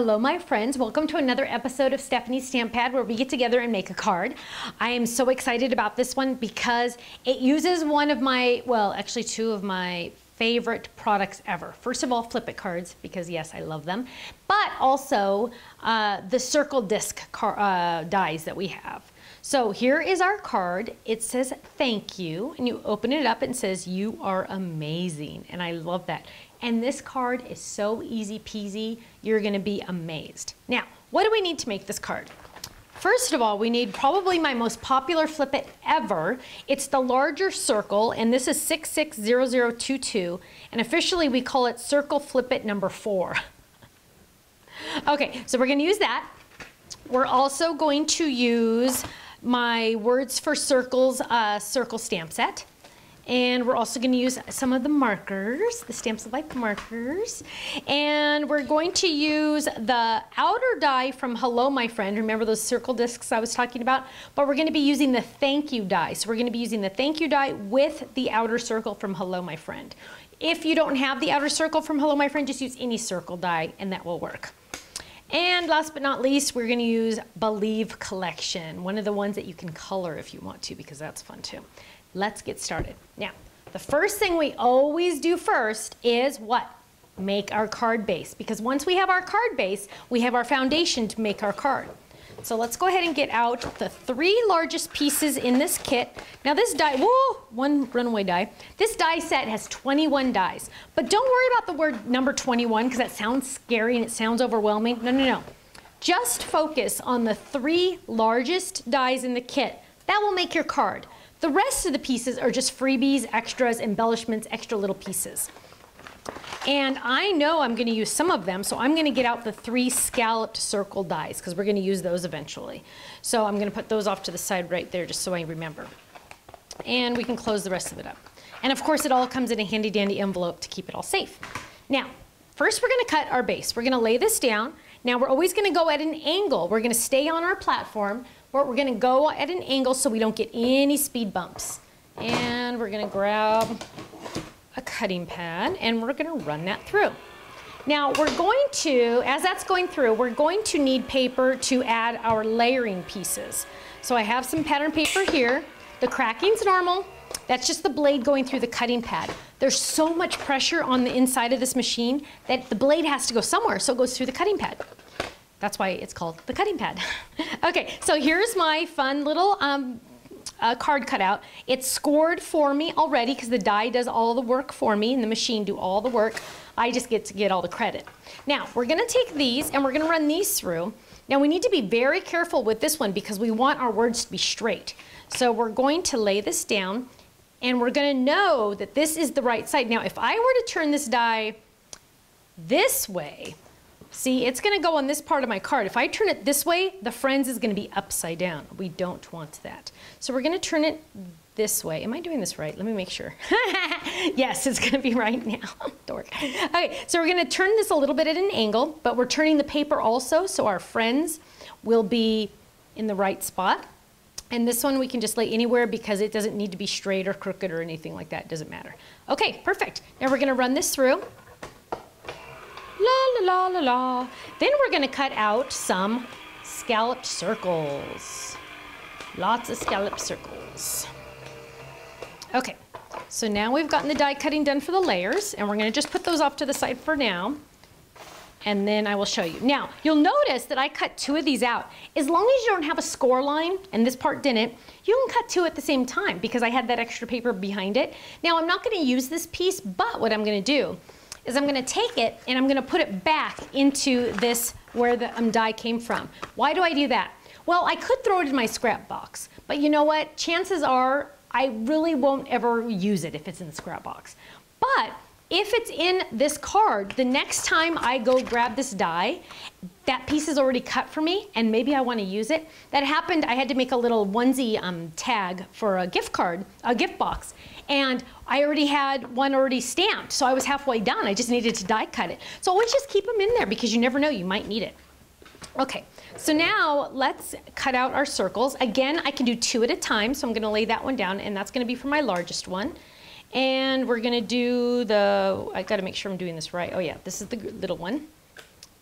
Hello, my friends. Welcome to another episode of Stephanie's Stamp Pad, where we get together and make a card. I am so excited about this one because it uses one of my, well, actually two of my favorite products ever. First of all, Flip It cards, because yes, I love them, but also the circle disc dies that we have. So here is our card. It says thank you, and you open it up and it says you are amazing, and I love that. And this card is so easy peasy, you're gonna be amazed. Now, what do we need to make this card? First of all, we need probably my most popular Flip It ever. It's the larger circle, and this is 660022, and officially we call it Circle Flip It number 4. Okay, so we're gonna use that. We're also going to use my Words for Circles circle stamp set. And we're also going to use some of the markers, the Stamps of Life markers. And we're going to use the outer die from Hello, My Friend. Remember those circle discs I was talking about? But we're going to be using the thank you die. So we're going to be using the thank you die with the outer circle from Hello, My Friend. If you don't have the outer circle from Hello, My Friend, just use any circle die and that will work. And last but not least, we're going to use Believe Collection, one of the ones that you can color if you want to, because that's fun too. Let's get started. Now, the first thing we always do first is what? Make our card base, because once we have our card base, we have our foundation to make our card. So let's go ahead and get out the 3 largest pieces in this kit. Now this die, whoa, one runaway die. This die set has 21 dies, but don't worry about the word number 21 because that sounds scary and it sounds overwhelming. No, no, no. Just focus on the 3 largest dies in the kit. That will make your card. The rest of the pieces are just freebies, extras, embellishments, extra little pieces. And I know I'm going to use some of them, so I'm going to get out the 3 scalloped circle dies because we're going to use those eventually. So I'm going to put those off to the side right there just so I remember. And we can close the rest of it up. And of course it all comes in a handy dandy envelope to keep it all safe. Now, first we're going to cut our base. We're going to lay this down. Now we're always going to go at an angle. We're going to stay on our platform, but we're going to go at an angle so we don't get any speed bumps. And we're going to grab a cutting pad and we're going to run that through. Now we're going to, as that's going through, we're going to need paper to add our layering pieces. So I have some pattern paper here. The cracking's normal. That's just the blade going through the cutting pad. There's so much pressure on the inside of this machine that the blade has to go somewhere, so it goes through the cutting pad. That's why it's called the cutting pad. Okay, so here's my fun little card cutout. It's scored for me already because the die does all the work for me and the machine do all the work. I just get to get all the credit. Now, we're gonna take these and we're gonna run these through. Now, we need to be very careful with this one because we want our words to be straight. So we're going to lay this down and we're gonna know that this is the right side. Now, if I were to turn this die this way, see, it's going to go on this part of my card. If I turn it this way, the Friends is going to be upside down. We don't want that. So we're going to turn it this way. Am I doing this right? Let me make sure. Yes, it's going to be right now. Dork. Okay, so we're going to turn this a little bit at an angle, but we're turning the paper also so our Friends will be in the right spot. And this one we can just lay anywhere because it doesn't need to be straight or crooked or anything like that. It doesn't matter. Okay, perfect. Now we're going to run this through. La la la la la. Then we're going to cut out some scalloped circles. Lots of scalloped circles. Okay, so now we've gotten the die cutting done for the layers, and we're going to just put those off to the side for now. And then I will show you. Now, you'll notice that I cut 2 of these out. As long as you don't have a score line, and this part didn't, you can cut 2 at the same time because I had that extra paper behind it. Now, I'm not going to use this piece, but what I'm going to do is I'm going to take it and I'm going to put it back into this where the die came from. Why do I do that? Well, I could throw it in my scrap box, but you know what? Chances are I really won't ever use it if it's in the scrap box. But if it's in this card, the next time I go grab this die, that piece is already cut for me and maybe I want to use it. That happened, I had to make a little onesie tag for a gift card, a gift box. And I already had one already stamped, so I was halfway done. I just needed to die cut it. So always just keep them in there because you never know, you might need it. Okay, so now let's cut out our circles. Again, I can do 2 at a time, so I'm gonna lay that one down and that's gonna be for my largest one. And we're gonna do the, I gotta make sure I'm doing this right. Oh yeah, this is the little one.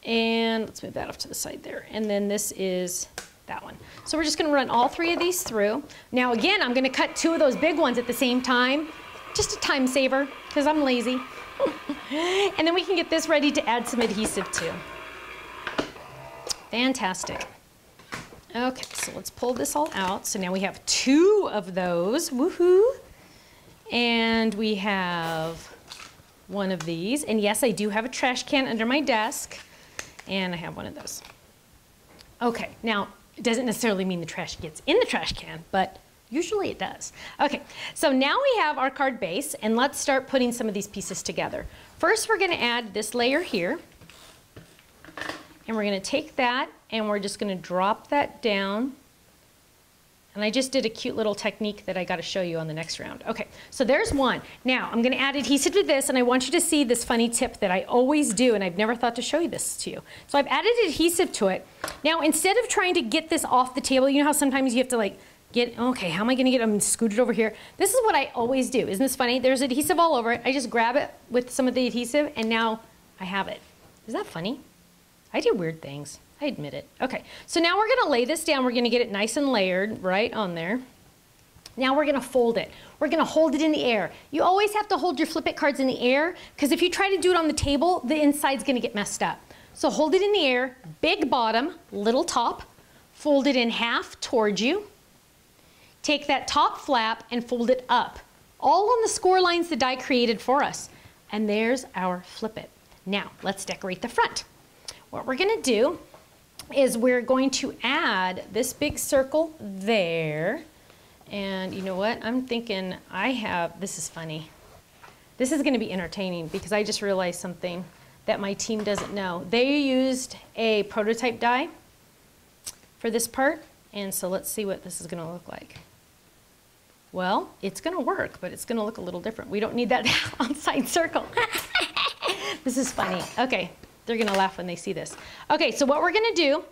And let's move that off to the side there. And then this is that one. So we're just gonna run all 3 of these through. Now again, I'm gonna cut 2 of those big ones at the same time. Just a time saver, because I'm lazy. And then we can get this ready to add some adhesive to. Fantastic. Okay, so let's pull this all out. So now we have 2 of those, woohoo. And we have 1 of these. And yes, I do have a trash can under my desk. And I have 1 of those. Okay, now, it doesn't necessarily mean the trash gets in the trash can, but usually it does. Okay, so now we have our card base, and let's start putting some of these pieces together. First, we're gonna add this layer here. And we're gonna take that, and we're just gonna drop that down. And I just did a cute little technique that I gotta show you on the next round. Okay, so there's 1. Now, I'm gonna add adhesive to this, and I want you to see this funny tip that I always do, and I've never thought to show you this to you. So I've added adhesive to it. Now, instead of trying to get this off the table, you know how sometimes you have to like okay, how am I gonna get them scooted over here? This is what I always do. Isn't this funny? There's adhesive all over it. I just grab it with some of the adhesive, and now I have it. Is that funny? I do weird things. I admit it. Okay, so now we're gonna lay this down. We're gonna get it nice and layered right on there. Now we're gonna fold it. We're gonna hold it in the air. You always have to hold your flip it cards in the air, because if you try to do it on the table, the inside's gonna get messed up. So hold it in the air, big bottom, little top, fold it in half towards you. Take that top flap and fold it up, all on the score lines the die created for us. And there's our flip it. Now, let's decorate the front. What we're gonna do is we're going to add this big circle there. And you know what? I'm thinking this is funny. This is gonna be entertaining because I just realized something that my team doesn't know. They used a prototype die for this part. And so let's see what this is gonna look like. Well, it's gonna work, but it's gonna look a little different. We don't need that outside circle. This is funny. Okay, they're gonna laugh when they see this. Okay, so what we're gonna do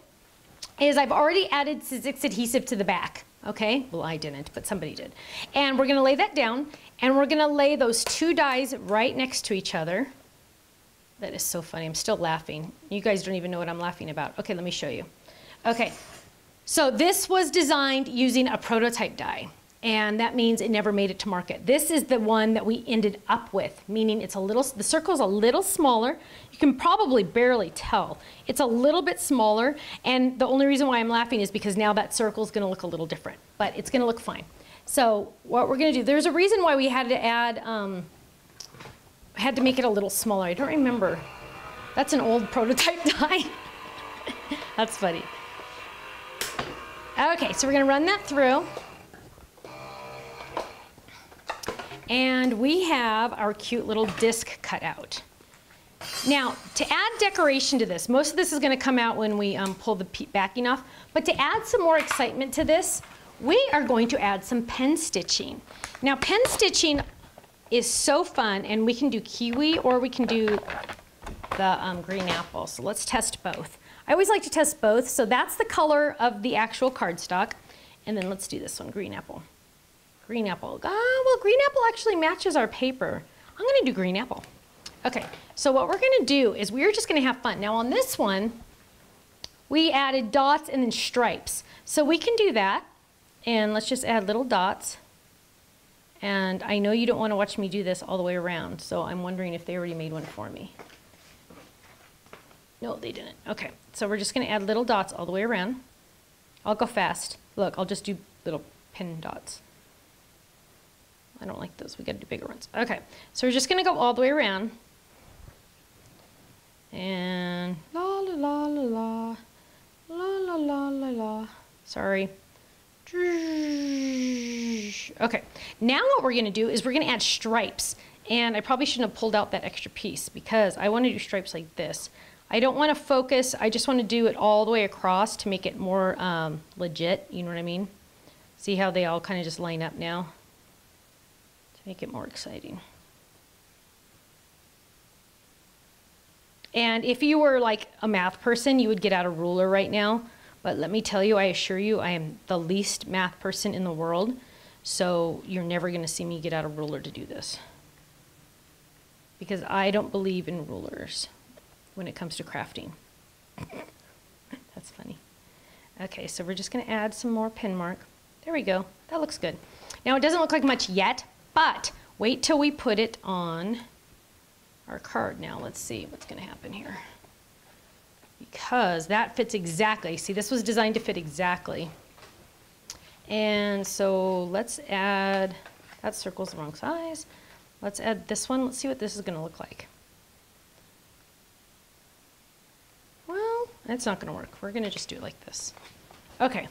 is I've already added Sizzix adhesive to the back. Okay, well I didn't, but somebody did. And we're gonna lay that down, and we're gonna lay those 2 dies right next to each other. That is so funny, I'm still laughing. You guys don't even know what I'm laughing about. Okay, let me show you. Okay, so this was designed using a prototype die. And that means it never made it to market. This is the one that we ended up with, meaning the circle's a little smaller. You can probably barely tell. It's a little bit smaller, and the only reason why I'm laughing is because now that circle's gonna look a little different, but it's gonna look fine. So what we're gonna do, there's a reason why we had to add, had to make it a little smaller. I don't remember. That's an old prototype die. That's funny. Okay, so we're gonna run that through. And we have our cute little disc cut out. Now, to add decoration to this, most of this is gonna come out when we pull the backing off, but to add some more excitement to this, we are going to add some pen stitching. Now, pen stitching is so fun, and we can do kiwi or we can do the green apple. So let's test both. I always like to test both. So that's the color of the actual cardstock. And then let's do this one, green apple. Green apple. Well, green apple actually matches our paper. I'm gonna do green apple. Okay, so what we're gonna do is we're just gonna have fun. Now on this one, we added dots and then stripes. So we can do that, and let's just add little dots. And I know you don't wanna watch me do this all the way around, so I'm wondering if they already made one for me. No, they didn't. Okay, so we're just gonna add little dots all the way around. I'll go fast. Look, I'll just do little pin dots. I don't like those, we gotta do bigger ones. Okay, so we're just gonna go all the way around. And la la la la la, la la la la la. Sorry. Okay, now what we're gonna do is we're gonna add stripes. And I probably shouldn't have pulled out that extra piece because I wanna do stripes like this. I don't wanna focus, I just wanna do it all the way across to make it more legit, you know what I mean? See how they all kind of just line up now? Make it more exciting. And if you were like a math person, you would get out a ruler right now. But let me tell you, I assure you, I am the least math person in the world. So you're never gonna see me get out a ruler to do this. Because I don't believe in rulers when it comes to crafting. That's funny. Okay, so we're just going to add some more pen mark. There we go. That looks good. Now, it doesn't look like much yet, but wait till we put it on our card. Now, let's see what's going to happen here. Because that fits exactly. See, this was designed to fit exactly. And so let's add, that circle's the wrong size. Let's add this one. Let's see what this is going to look like. Well, that's not going to work. We're going to just do it like this. Okay.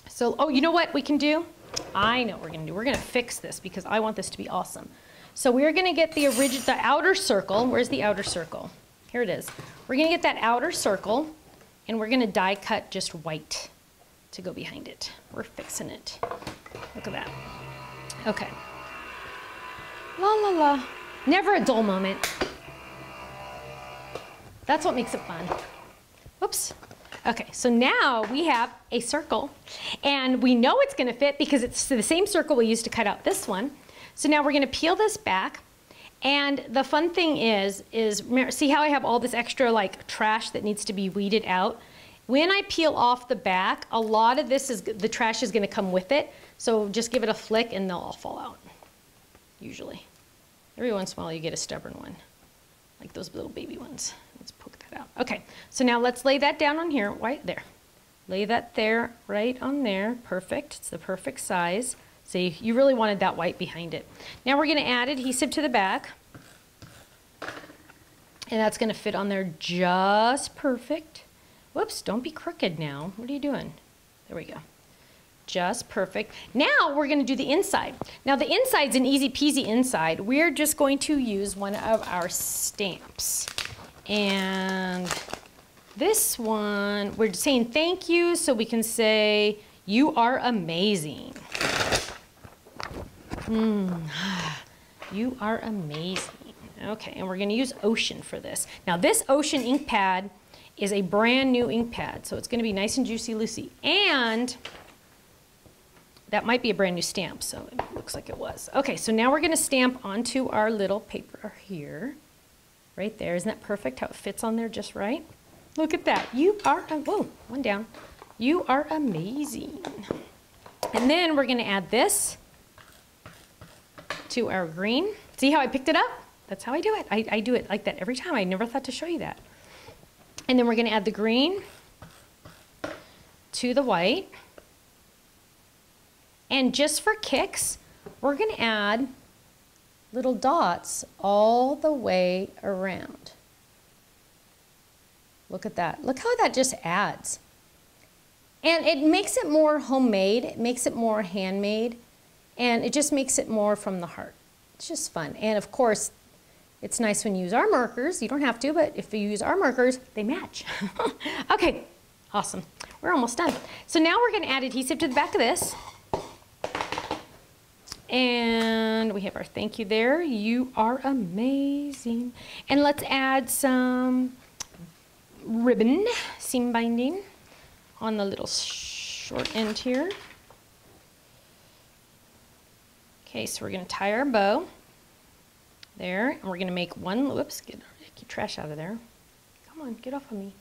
So, oh, you know what we can do? I know what we're going to do. We're going to fix this because I want this to be awesome. So we're going to get the outer circle. Where's the outer circle? Here it is. We're going to get that outer circle, and we're going to die cut just white to go behind it. We're fixing it. Look at that. Okay. La la la. Never a dull moment. That's what makes it fun. Whoops. Okay, so now we have a circle, and we know it's going to fit because it's the same circle we used to cut out this one. So now we're going to peel this back. And the fun thing is see how I have all this extra like trash that needs to be weeded out? When I peel off the back, a lot of this the trash is going to come with it. So just give it a flick and they'll all fall out, usually. Every once in a while you get a stubborn one, like those little baby ones. Let's poke that out. Okay, so now let's lay that down on here, right there. Lay that there, right on there. Perfect, it's the perfect size. See, you really wanted that white behind it. Now we're going to add adhesive to the back. And that's going to fit on there just perfect. Whoops, don't be crooked now. What are you doing? There we go. Just perfect. Now we're going to do the inside. Now the inside's an easy peasy inside. We're just going to use one of our stamps. And this one, we're saying thank you, so we can say, you are amazing. You are amazing. Okay, and we're going to use Ocean for this. Now this Ocean ink pad is a brand new ink pad, so it's going to be nice and juicy loosey. And that might be a brand new stamp, so it looks like it was. Okay, so now we're going to stamp onto our little paper here. Right there. Isn't that perfect how it fits on there just right? Look at that. You are, whoa, one down. You are amazing. And then we're going to add this to our green. See how I picked it up? That's how I do it. I do it like that every time. I never thought to show you that. And then we're going to add the green to the white. And just for kicks, we're going to add little dots all the way around. Look at that. Look how that just adds. And it makes it more homemade. It makes it more handmade. And it just makes it more from the heart. It's just fun. And of course, it's nice when you use our markers. You don't have to, but if you use our markers, they match. Okay, awesome. We're almost done. So now we're going to add adhesive to the back of this. And we have our thank you there. You are amazing. And let's add some ribbon, seam binding, on the little short end here. Okay, so we're going to tie our bow there, and we're going to make one, whoops, get trash out of there. Come on, get off of me.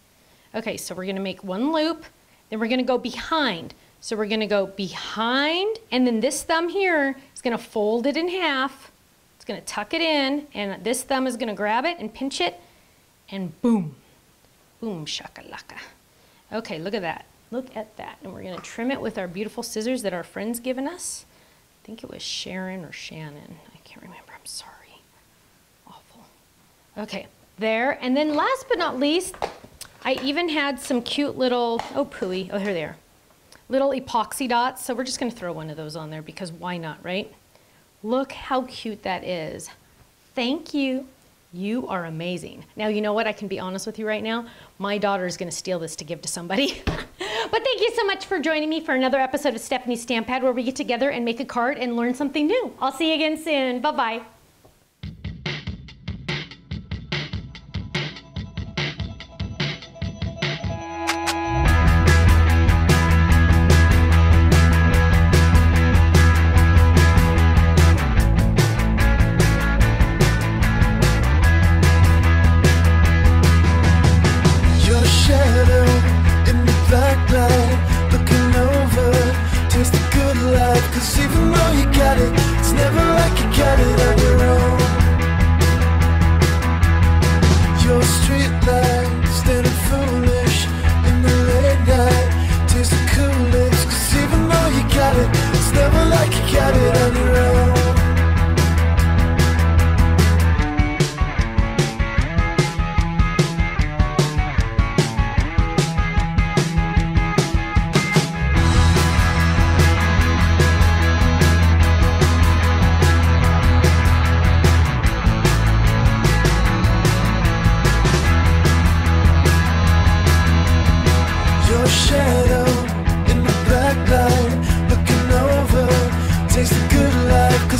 Okay, so we're going to make one loop, then we're going to go behind. So we're going to go behind, and then this thumb here is going to fold it in half. It's going to tuck it in, and this thumb is going to grab it and pinch it, and boom, boom shakalaka. Okay, look at that. Look at that. And we're going to trim it with our beautiful scissors that our friend's given us. I think it was Sharon or Shannon. I can't remember. I'm sorry. Awful. Okay, there. And then last but not least, I even had some cute little, oh, pooey. Oh, here they are. Little epoxy dots. So we're just going to throw one of those on there because why not, right? Look how cute that is. Thank you. You are amazing. Now, you know what? I can be honest with you right now. My daughter is going to steal this to give to somebody. But thank you so much for joining me for another episode of Stephanie's Stamp Pad, where we get together and make a card and learn something new. I'll see you again soon. Bye-bye. Your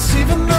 receive a